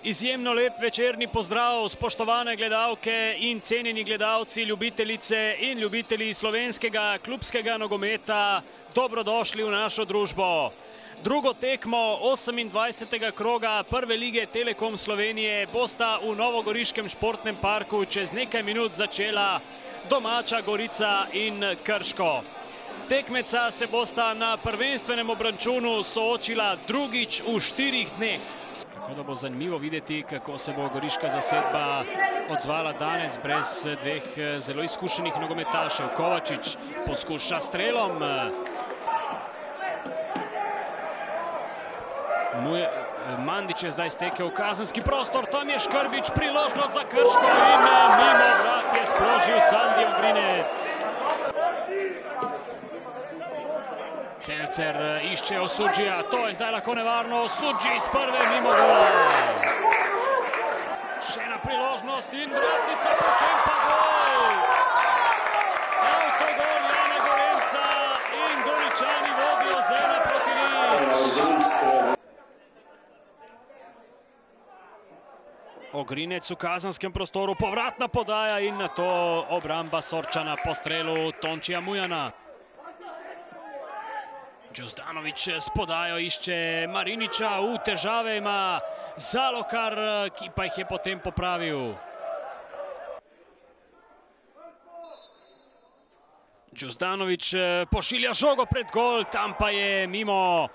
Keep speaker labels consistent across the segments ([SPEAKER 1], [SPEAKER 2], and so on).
[SPEAKER 1] Izjemno lep večerni pozdrav, spoštovane gledalke in cenjeni gledalci, ljubitelice in ljubitelji slovenskega klubskega nogometa. Dobrodošli v našo družbo. Drugo tekmo 28. kroga Prve lige Telekom Slovenije bosta v Novogoriškem športnem parku čez nekaj minut začela domača Gorica in Krško. Tekmeca se bosta na prvenstvenem obračunu soočila drugič v 4 dneh. Tako da bo zanimivo videti, kako se bo goriška zasedba odzvala danes brez dveh zelo izkušenih nogometašev. Kovačič poskuša strelom. Mandić je zdaj stekel v kazenski prostor, tam je Škrbić, priložnost za Krško in mimo vrat je sprožil Sandi Ogrinec. Celcer išče Osuđija, to je zdaj lahko nevarno, Osuđi iz prve mimo gola. Še ena priložnost in vratnica, potem pa gol. Avtogol Jana Gorenca in Goričani vodijo z 1:0. Ogrinec v kazanskem prostoru, povratna podaja in nato obramba Sorčana po strelu Tončija Mujana. Đuzdanović s podajo išče Mariniča, v težave ima Zalokar, ki pa jih je potem popravil. Đuzdanović pošilja žogo pred gol, tam pa je mimo.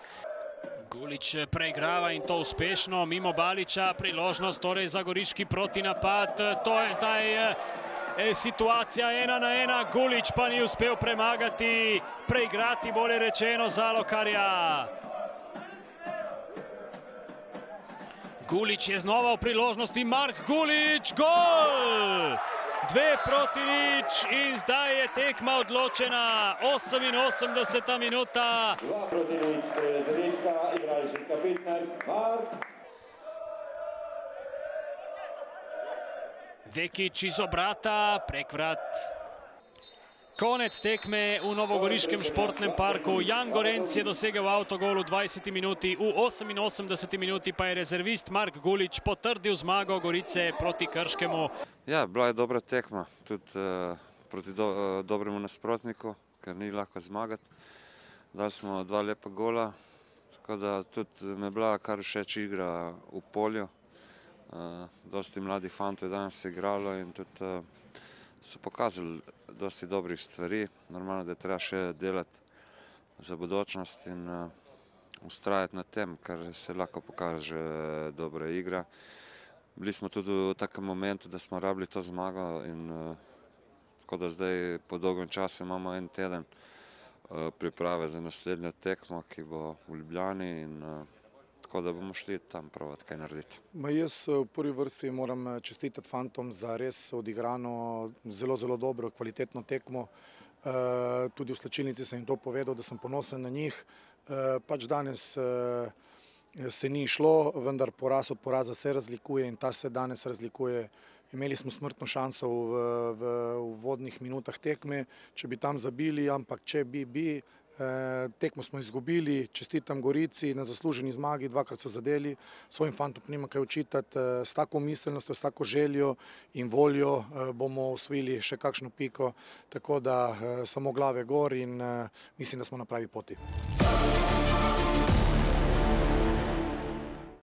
[SPEAKER 1] Gulič preigrava in to uspešno, mimo Baliča, priložnost torej za goriški protinapad, to je zdaj situacija 1:1, Gulič pa ni uspel premagati, preigrati bolje rečeno Zalokarja. Gulič je znova v priložnosti, Mark Gulič, gol! 2:0 in zdaj je tekma odločena, 88. minuta.
[SPEAKER 2] 2:0 strelec Redka, igralec številka 15, Mark.
[SPEAKER 1] Vekić iz obrata, prek vrat. Konec tekme v Novogoriškem športnem parku. Jan Gorenc je dosegel avtogol v 20. minuti, v 88. minuti pa je rezervist Mark Gulič potrdil zmago Gorice proti Krškemu.
[SPEAKER 3] Ja, bila je dobra tekma, tudi proti dobremu nasprotniku, ker ni lahko zmagati. Dali smo 2 lepa gola, tako da tudi me je bila kar všeč igra v polju. Dosti mladih fantov je danes igralo in tudi so pokazali dosti dobrih stvari. Normalno, da je treba še delati za budućnost in ustrajati na tem, ker se lahko pokaže dobra igra. Bili smo tudi v takem momentu, da smo rabili to zmago in tako da zdaj po dolgem času imamo 1 teden priprave za naslednjo tekmo, ki bo v Ljubljani in tako da bomo šli tam probati kaj narediti.
[SPEAKER 4] Jaz v prvi vrsti moram čestitati fantom za res odigrano zelo dobro, kvalitetno tekmo. Tudi v slačilnici sem jim to povedal, da sem ponosen na njih. Pač danes se ni šlo, vendar poraz od poraza se razlikuje in ta se danes razlikuje. Imeli smo smrtno šanso v uvodnih minutah tekme, če bi tam zabili, ampak če bi, tekmo smo izgubili, čestitam Gorici na zasluženi zmagi, 2-krat so zadeli, svojim fantom nima kaj očitati, s tako miselnostjo, s tako željo in voljo bomo osvojili še kakšno piko, tako da samo glave gor in mislim, da smo na pravi poti.